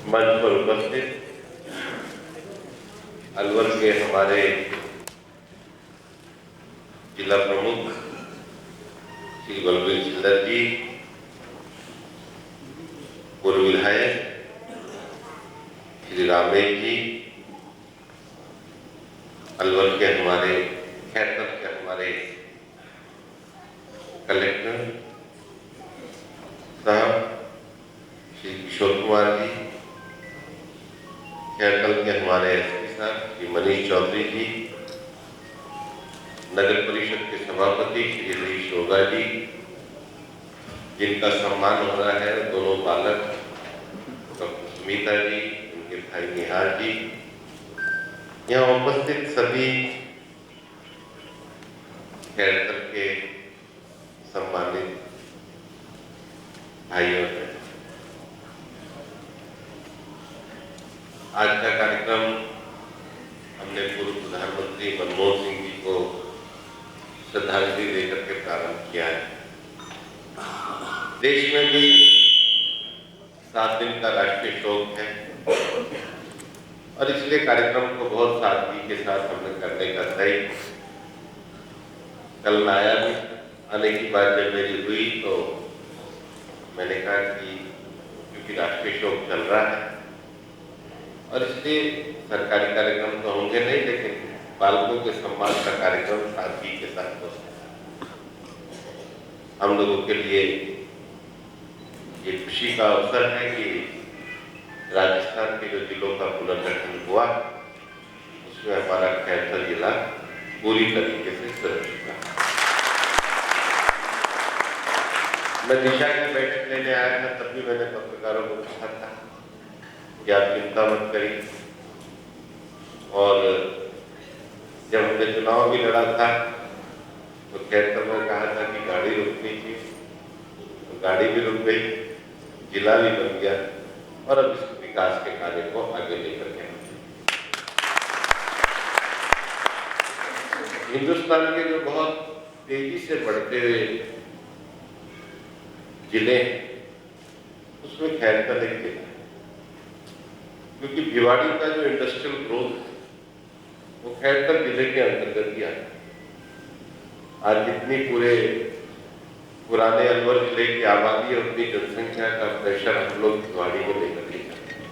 मंच पर उपस्थित अलवर के हमारे जिला प्रमुख श्री बलबीर सिंह जी, पूर्व विधायक श्री रामेश जी, अलवर के हमारे खैरकल के हमारे कलेक्टर साहब श्री किशोर कुमार जी, खैरकल के हमारे एसपी साहब श्री मनीष चौधरी जी, नगर परिषद के सभापति श्री हरीश रोगा जी, जिनका सम्मान हो रहा है, दोनों बालक डॉक्टर सुमिता जी, उनके भाई निहार जी, यहाँ उपस्थित सभी खैरकल के सम्मानित भाइयों हैं। आज का कार्यक्रम हमने पूर्व प्रधानमंत्री मनमोहन सिंह जी को श्रद्धांजलि देकर के प्रारंभ किया है। देश में भी 7 दिन का राष्ट्रीय शोक है और इसलिए कार्यक्रम को बहुत सादगी के साथ हमने करने का तय। कल नाया भी आने की बात जब मेरी हुई तो मैंने कहा कि क्योंकि राष्ट्रीय शोक चल रहा है और इसलिए सरकारी कार्यक्रम तो होंगे नहीं, लेकिन बालकों के सम्मान का कार्यक्रम सादगी के साथ हो सकता है। हम लोगों के लिए ये खुशी का अवसर है कि राजस्थान के जो जिलों का पुनर्गठन हुआ उसमें हमारा खैरकल जिला पूरी तरीके से सुरक्षित है। मैं दिशा की बैठक लेने आया था, तब भी मैंने पत्रकारों को कहा था कि आप चिंता मत करिए। और जब हमने चुनाव भी लड़ा था तो खैरकल में कहा था कि गाड़ी रुकनी थी, तो गाड़ी भी रुक गई, जिला भी बन गया और अब इस विकास के कार्य को आगे लेकर के हिंदुस्तान के जो बहुत तेजी से बढ़ते हुए जिले हैं उसमें खैरकल एक जिला है, क्योंकि भिवाड़ी का जो इंडस्ट्रियल ग्रोथ है वो खैरकल जिले के अंतर्गत ही आता है। आज जितनी पूरे पुराने अलवर जिले की आबादी और उतनी जनसंख्या का प्रेशर हम लोग भिवाड़ी में लेकर के जाते हैं।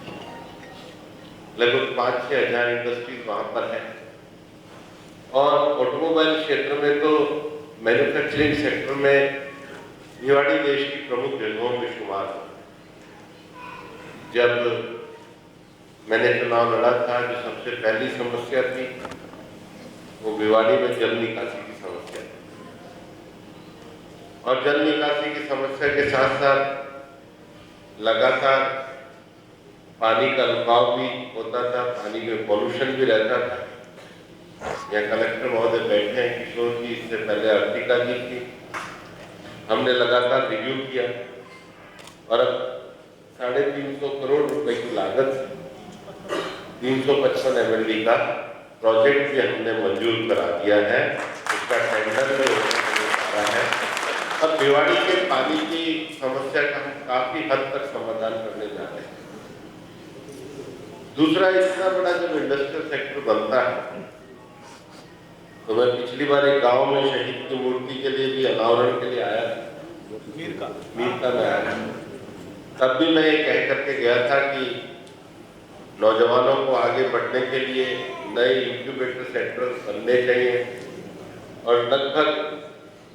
लगभग 5-6 हजार इंडस्ट्रीज वहां पर है और ऑटोमोबाइल क्षेत्र में तो मैन्युफैक्चरिंग सेक्टर में भिवाड़ी देश की प्रमुख जगहों में शुमार है। जब मैंने चुनाव लड़ा था, जो सबसे पहली समस्या थी वो भिवाड़ी में जल निकासी की समस्या थी और जल निकासी की समस्या के साथ साथ लगातार पानी का रुकाव भी होता था, पानी में पॉल्यूशन भी रहता था। यहाँ कलेक्टर महोदय बैठे हैं, किशोर जी, इससे पहले अर्तिका जी थी। हमने लगातार रिव्यू किया और अब 350 करोड़ रुपए की लागत से 355 MLD का प्रोजेक्ट भी हमने मंजूर करा दिया है। उसका टेंडर में रहा है और भिवाड़ी के पानी की समस्या का हम काफी हद तक समाधान करने जा रहे हैं। दूसरा, इतना बड़ा जब इंडस्ट्रियल सेक्टर बनता है तो मैं पिछली बार एक गांव में शहीद की मूर्ति के लिए भी अनावरण के लिए आया था, मीरका में आया था। तब भी मैं ये कह करके गया था कि नौजवानों को आगे बढ़ने के लिए नए इंक्यूबेटर सेंटर बनने चाहिए और लगभग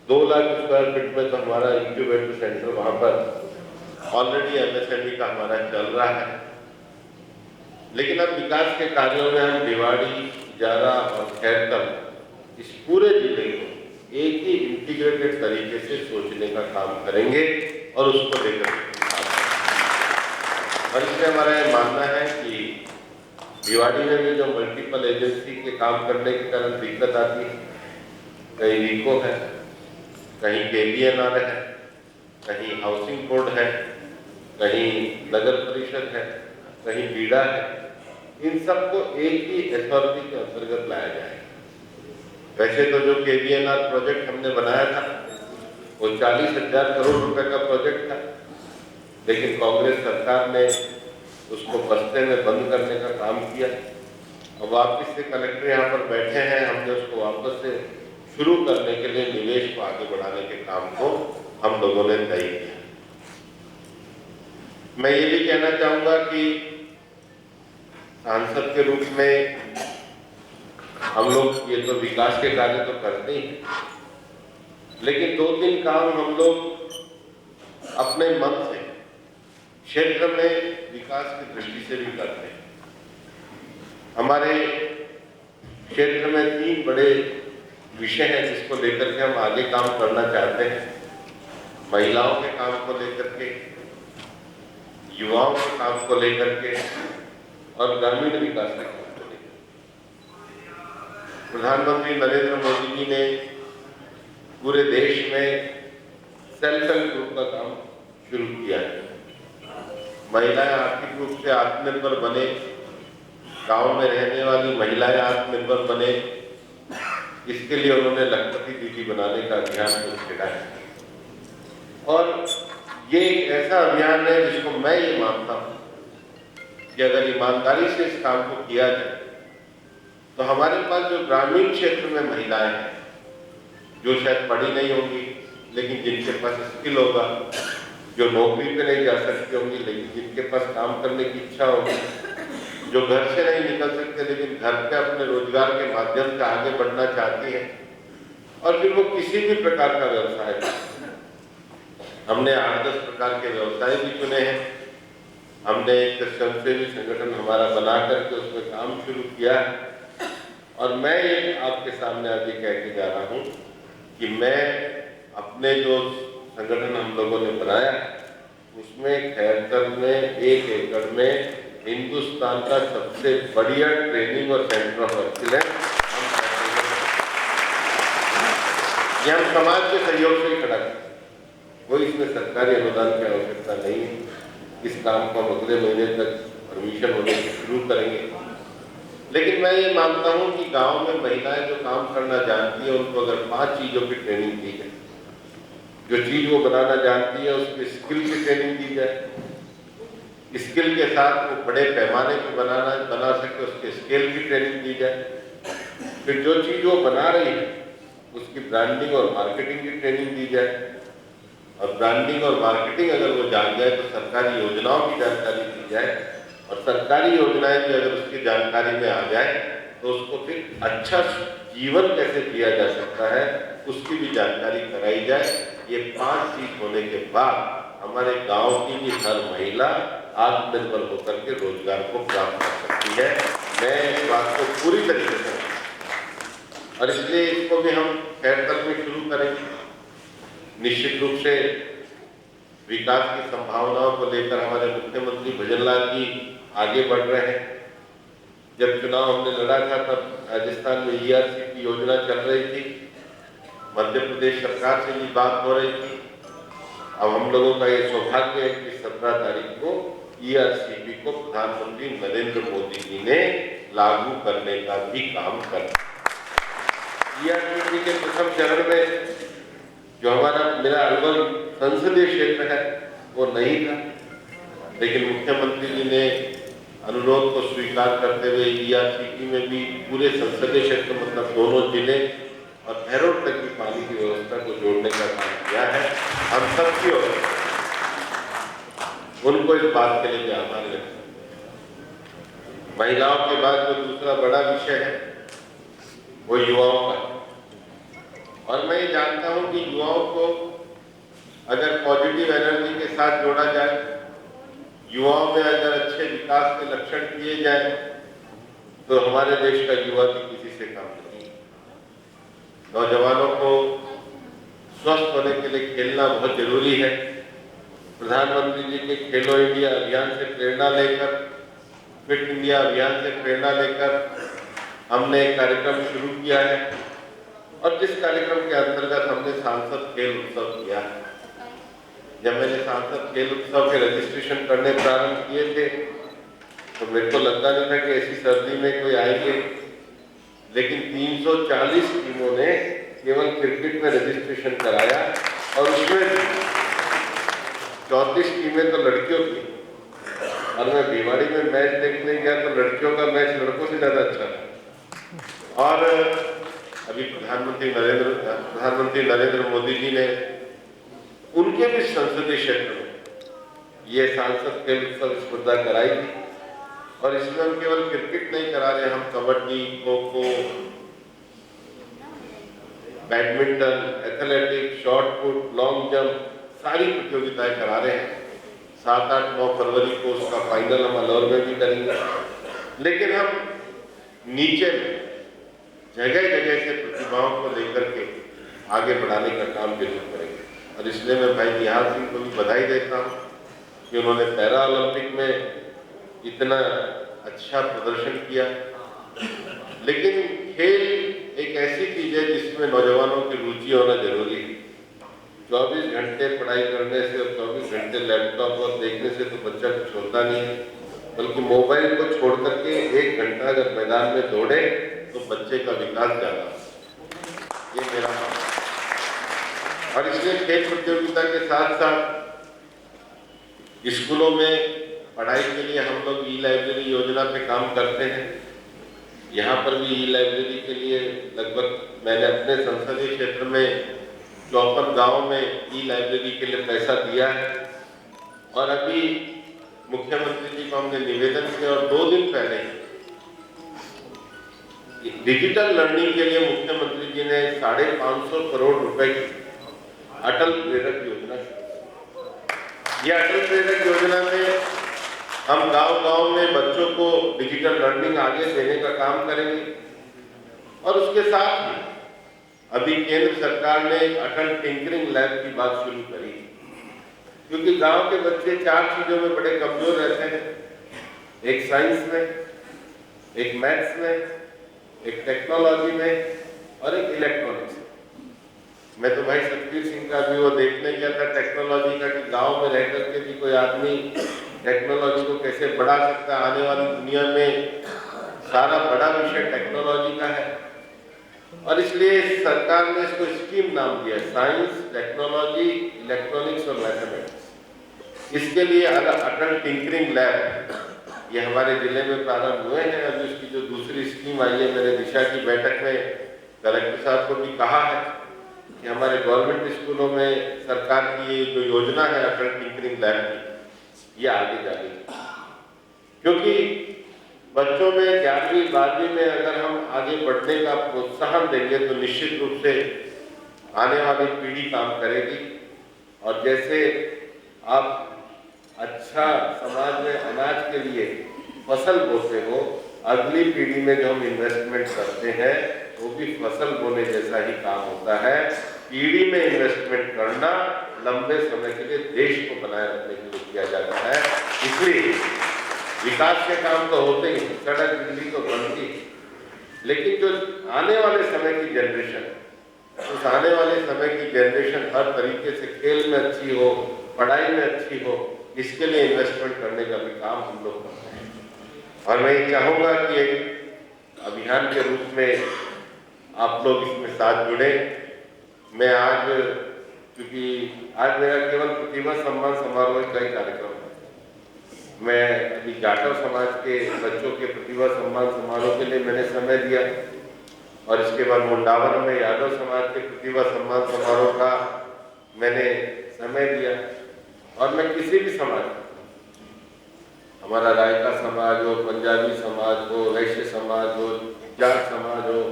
2 लाख स्क्वायर फीट में तो हमारा इंक्यूबेटर सेंटर वहां पर ऑलरेडी MSME का हमारा चल रहा है। लेकिन अब विकास के कार्यों में हम भिवाड़ी, जारा और खैरकल इस पूरे जिले को एक ही इंटीग्रेटेड तरीके से सोचने का काम करेंगे और उसको लेकर और इसलिए हमारा यह मानना है कि भिवाड़ी में भी जो मल्टीपल एजेंसी के काम करने के कारण दिक्कत आती है, कहीं रीको है, कहीं KBNR है, कहीं हाउसिंग बोर्ड है, कहीं नगर परिषद है, कहीं बीड़ा है, इन सबको एक ही अथॉरिटी के अंतर्गत लाया जाएगा। वैसे तो जो KBNR प्रोजेक्ट हमने बनाया था वो 40,000 करोड़ रुपए का प्रोजेक्ट था, लेकिन कांग्रेस सरकार ने उसको बस्ते में बंद करने का काम किया। अब वापस से कलेक्टर यहाँ पर बैठे हैं, हमने उसको वापस से शुरू करने के लिए निवेश को आगे बढ़ाने के काम को हम लोगों ने तय किया। मैं ये भी कहना चाहूंगा कि सांसद के रूप में हम लोग ये तो विकास के कार्य तो करते ही हैं, लेकिन 2-3 काम हम लोग अपने मन से क्षेत्र में विकास की दृष्टि से भी करते हैं। हमारे क्षेत्र में 3 बड़े विषय हैं जिसको लेकर के हम आगे काम करना चाहते हैं। महिलाओं के काम को लेकर के, युवाओं के काम को लेकर के और ग्रामीण विकास के काम को लेकर। प्रधानमंत्री नरेंद्र मोदी जी ने पूरे देश में सेल्फ हेल्प ग्रुप का काम शुरू किया है। महिलाएं आर्थिक रूप से आत्मनिर्भर बने, गांव में रहने वाली महिलाएं आत्मनिर्भर बने, इसके लिए उन्होंने लखपति दीदी बनाने का अभियान शुरू किया है। और ये एक ऐसा अभियान है जिसको मैं ये मानता हूँ कि अगर ईमानदारी से इस काम को किया जाए तो हमारे पास जो ग्रामीण क्षेत्र में महिलाएं हैं, जो शायद पढ़ी नहीं होंगी लेकिन जिनके पास स्किल होगा, जो नौकरी पे नहीं जा सकती होंगी लेकिन जिनके पास काम करने की इच्छा होगी, जो घर से नहीं निकल सकते लेकिन घर पे अपने रोजगार के माध्यम से आगे बढ़ना चाहती है, और फिर वो किसी भी प्रकार का व्यवसाय, हमने 8-10 प्रकार के व्यवसाय भी चुने हैं। हमने एक स्वयंसेवी संगठन हमारा बना करके उसमें काम शुरू किया है। और मैं ये आपके सामने आज ये कह के जा रहा हूँ कि मैं अपने जो संगठन हम लोगों ने बनाया उसमें खैरसर में 1 एकड़ में हिंदुस्तान का सबसे बढ़िया ट्रेनिंग और सेंटर ऑफ एक्सीलेंस ये हम समाज के सहयोग से खड़ा करते हैं। कोई इसमें सरकारी अनुदान की आवश्यकता नहीं है। इस काम को हम अगले महीने तक परमिशन होने से शुरू करेंगे। लेकिन मैं ये मानता हूँ कि गांव में महिलाएं जो काम करना जानती है उनको अगर 5 चीजों की ट्रेनिंग दी जाए, जो चीज वो बनाना जानती है उसकी स्किल की ट्रेनिंग दी जाए, स्किल के साथ वो बड़े पैमाने पे बना सके उसके स्केल की ट्रेनिंग दी जाए, फिर जो चीज वो बना रही है उसकी ब्रांडिंग और मार्केटिंग की ट्रेनिंग दी जाए, और ब्रांडिंग और मार्केटिंग अगर वो जान जाए तो सरकारी योजनाओं की जानकारी दी जाए, और सरकारी योजनाएं भी अगर उसकी जानकारी में आ जाए तो उसको फिर अच्छा जीवन कैसे जिया जा सकता है उसकी भी जानकारी कराई जाए। ये 5 चीज होने के बाद हमारे गांव की भी हर महिला आत्मनिर्भर होकर के रोजगार को प्राप्त कर सकती है। मैं इस बात को पूरी तरीके से, और इसलिए इसको भी हम खैरसर में शुरू करेंगे। निश्चित रूप से विकास की संभावनाओं को लेकर हमारे मुख्यमंत्री भजनलाल जी आगे बढ़ रहे हैं। जब चुनाव हमने लड़ा था तब राजस्थान में ERCP योजना चल रही थी, मध्य प्रदेश सरकार से भी बात हो रही थी। अब हम लोगों का ये सौभाग्य है कि 17 तारीख को ERCP को प्रधानमंत्री नरेंद्र मोदी जी ने लागू करने का भी काम कर। ERCP के प्रथम चरण में जो मेरा अलवर संसदीय क्षेत्र है वो नहीं था, लेकिन मुख्यमंत्री जी ने अनुरोध को स्वीकार करते हुए ERCP में भी पूरे संसदीय क्षेत्र मतलब दोनों जिले और भैरोट तक की पानी की व्यवस्था को जोड़ने का काम किया है। हम सबकी ओर उनको इस बात के लिए भी आभार व्यक्त करते हैं। महिलाओं के बाद जो दूसरा बड़ा विषय है वो युवाओं का, और मैं ये जानता हूं कि युवाओं को अगर पॉजिटिव एनर्जी के साथ जोड़ा जाए, युवाओं में अगर अच्छे विकास के लक्षण किए जाए तो हमारे देश का युवा भी किसी से कम नहीं। नौजवानों को स्वस्थ होने के लिए खेलना बहुत जरूरी है। प्रधानमंत्री जी के खेलो इंडिया अभियान से प्रेरणा लेकर, फिट इंडिया अभियान से प्रेरणा लेकर हमने एक कार्यक्रम शुरू किया है, और जिस कार्यक्रम के अंतर्गत हमने सांसद खेल उत्सव किया है। जब मैंने सांसद खेल उत्सव के रजिस्ट्रेशन करने प्रारंभ किए थे तो मेरे को लगता नहीं था कि ऐसी सर्दी में कोई आएंगे, लेकिन 340 टीमों ने केवल क्रिकेट में रजिस्ट्रेशन कराया, और उसमें 34 टीमें तो लड़कियों की और मैं भिवाड़ी में मैच देखने गया तो लड़कियों का मैच लड़कों से ज़्यादा अच्छा था। और अभी प्रधानमंत्री नरेंद्र मोदी जी ने उनके भी संसदीय क्षेत्र में ये सांसद खेल उत्सव स्पर्धा कराई थी। और इसमें हम केवल क्रिकेट नहीं करा रहे, हम kabaddi, kho kho, badminton, athletics, short put, long jump, सारी प्रतियोगिताएं करा रहे हैं। 7, 8, 9 फरवरी को उसका फाइनल हम अलौर में भी करेंगे। लेकिन हम नीचे में जगह जगह से प्रतिभाओं को लेकर के आगे बढ़ाने का काम जरूर करेंगे। और इसलिए मैं भाई निहाल सिंह को भी बधाई देता हूँ कि उन्होंने पैरा ओलंपिक में इतना अच्छा प्रदर्शन किया। लेकिन खेल एक ऐसी चीज है जिसमें नौजवानों की रुचि होना जरूरी है। 24 घंटे पढ़ाई करने से और 24 घंटे लैपटॉप और देखने से तो बच्चा कुछ होता नहीं है, बल्कि मोबाइल को छोड़ करके 1 घंटा अगर मैदान में दौड़े तो बच्चे का विकास ज्यादा है। ये मेरा मानना है। और इसलिए खेल प्रतियोगिता के साथ साथ स्कूलों में पढ़ाई के लिए हम लोग ई-लाइब्रेरी योजना पे काम करते हैं। यहाँ पर भी ई-लाइब्रेरी के लिए लगभग मैंने अपने संसदीय क्षेत्र में 54 गाँव में ई-लाइब्रेरी के लिए पैसा दिया है। और अभी मुख्यमंत्री जी को हमने निवेदन किया और 2 दिन पहले डिजिटल लर्निंग के लिए मुख्यमंत्री जी ने 550 करोड़ रुपए की अटल प्रेरक योजना शुरू। यह अटल प्रेरक योजना में हम गांव-गांव में बच्चों को डिजिटल लर्निंग आगे देने का काम करेंगे। और उसके साथ ही अभी केंद्र सरकार ने अटल टिंकरिंग लैब की बात शुरू करी, क्योंकि गांव के बच्चे 4 चीजों में बड़े कमजोर रहते हैं, एक साइंस में, एक मैथ्स में, एक टेक्नोलॉजी में और एक इलेक्ट्रॉनिक्स में। मैं तो भाई सतबीर सिंह का भी वो देखने गया था टेक्नोलॉजी का, कि गांव में रह करके भी कोई आदमी टेक्नोलॉजी को कैसे बढ़ा सकता है। आने वाली दुनिया में सारा बड़ा विषय टेक्नोलॉजी का है। और इसलिए सरकार ने इसको स्कीम नाम दिया, साइंस, टेक्नोलॉजी, इलेक्ट्रॉनिक्स और मैथमेटिक्स। इसके लिए अटल टिंकरिंग लैब ये हमारे जिले में प्रारंभ हुए हैं। अभी उसकी जो दूसरी स्कीम आई है, मेरे दिशा की बैठक में कलेक्टर साहब को भी कहा है कि हमारे गवर्नमेंट स्कूलों में सरकार की ये जो योजना है अटल टिंकरिंग लैब की, ये आगे जाएगी। क्योंकि बच्चों में 11वीं 12वीं में अगर हम आगे बढ़ने का प्रोत्साहन देंगे तो निश्चित रूप से आने वाली पीढ़ी काम करेगी। और जैसे आप अच्छा समाज में अनाज के लिए फसल बोते हो, अगली पीढ़ी में जो हम इन्वेस्टमेंट करते हैं वो भी फसल बोने जैसा ही काम होता है। पीढ़ी में इन्वेस्टमेंट करना लंबे समय के लिए देश को बनाए रखने के लिए किया जाता है। इसलिए विकास के काम तो होते ही, सड़क बिजली तो बनती, लेकिन जो आने वाले समय की जनरेशन, उस आने वाले समय की जनरेशन हर तरीके से खेल में अच्छी हो, पढ़ाई में अच्छी हो, इसके लिए इन्वेस्टमेंट करने का भी काम हम लोग करते हैं। और मैं ये चाहूँगा कि एक अभियान के रूप में आप लोग इसमें साथ जुड़े। मैं आज, क्योंकि आज मेरा केवल प्रतिभा सम्मान समारोह का ही कार्यक्रम है, मैं अभी जाटव समाज के बच्चों के प्रतिभा सम्मान समारोह के लिए मैंने समय दिया, और इसके बाद मुंडावन में यादव समाज के प्रतिभा सम्मान समारोह का मैंने समय दिया। और मैं किसी भी समाज, हमारा रायका समाज हो, पंजाबी समाज हो, वैश्य समाज हो, जाट समाज हो,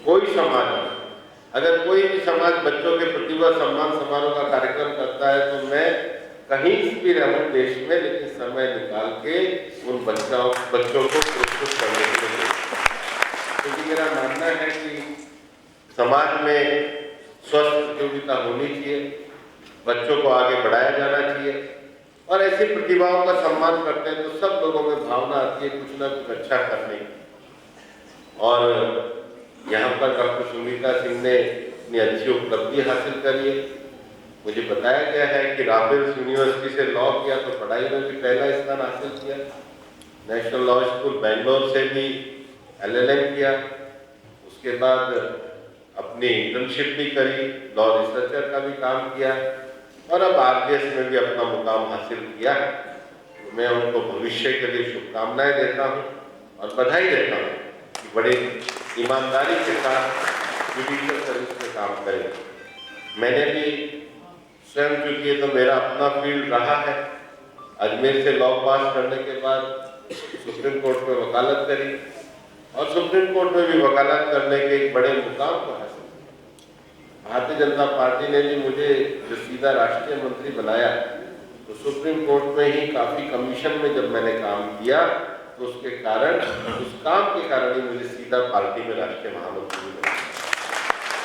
कोई समाज हो, अगर कोई भी समाज बच्चों के प्रतिभा सम्मान समारोह का कार्यक्रम करता है तो मैं कहीं भी रहूं देश में, लेकिन समय निकाल के उन बच्चों को पुरस्कृत करने के लिए, क्योंकि मेरा मानना है कि समाज में स्वस्थ प्रतियोगिता होनी चाहिए, बच्चों को आगे बढ़ाया जाना चाहिए। और ऐसी प्रतिभाओं का सम्मान करते हैं तो सब लोगों में भावना आती है कुछ ना कुछ अच्छा करने की। और यहाँ पर डॉक्टर सुनीता सिंह ने इतनी अच्छी उपलब्धि हासिल करी है। मुझे बताया गया है कि राफेल्स यूनिवर्सिटी से लॉ किया तो पढ़ाई में भी पहला स्थान हासिल किया, नेशनल लॉ स्कूल बेंगलोर से भी LLM किया, उसके बाद अपनी इंटर्नशिप भी करी, लॉ रिसर्चर का भी काम किया, और अब RDS में भी अपना मुकाम हासिल किया। मैं उनको भविष्य के लिए शुभकामनाएं देता हूं और बधाई देता हूं कि बड़े ईमानदारी के साथ जुडिशियल सर्विस में काम करें। मैंने भी स्वयं, क्योंकि ये तो मेरा अपना फील्ड रहा है, अजमेर से लॉ पास करने के बाद सुप्रीम कोर्ट में वकालत करी और सुप्रीम कोर्ट में भी वकालत करने के एक बड़े मुकाम को हासिल किया। भारतीय जनता पार्टी ने भी मुझे जो सीधा राष्ट्रीय मंत्री बनाया, तो सुप्रीम कोर्ट में ही काफी कमीशन में जब मैंने काम किया तो उसके कारण, उस काम के कारण ही मुझे सीधा पार्टी में राष्ट्रीय महामंत्री बनाया।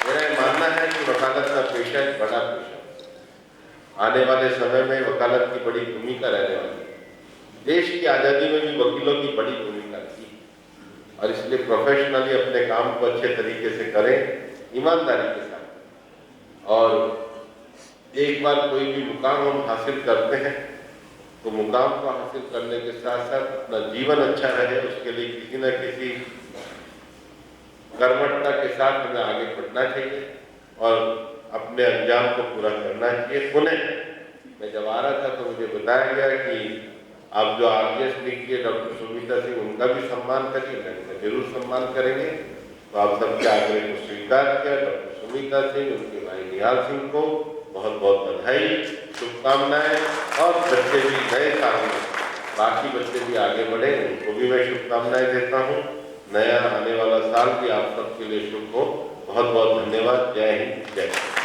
मेरा ये मानना है कि वकालत का पेशा एक बड़ा पेशा, आने वाले समय में वकालत की बड़ी भूमिका रहने वाली है। देश की आज़ादी में भी वकीलों की बड़ी भूमिका थी और इसलिए प्रोफेशनली अपने काम को अच्छे तरीके से करें, ईमानदारी के साथ। और एक बार कोई भी मुकाम हम हासिल करते हैं तो मुकाम को हासिल करने के साथ साथ अपना जीवन अच्छा रहे, उसके लिए किसी न किसी कर्मठता के साथ हमें आगे बढ़ना चाहिए और अपने अंजाम को पूरा करना चाहिए। पुनः मैं जब आ रहा था तो मुझे बताया गया कि आप जो RGS लिखिए डॉक्टर सुमिता सिंह, उनका भी सम्मान करिए। मैंने जरूर सम्मान करेंगे। तो आप सबके आग्रह को स्वीकार किया। डॉक्टर सुमिता सिंह, उनके भाई निहाल सिंह को बहुत बहुत बधाई, शुभकामनाएं। और बच्चे भी नए साल में, बाकी बच्चे भी आगे बढ़े, उनको भी मैं शुभकामनाएं देता हूँ। नया आने वाला साल भी आप सबके लिए शुभ हो। बहुत बहुत धन्यवाद। जय हिंद, जय भारत।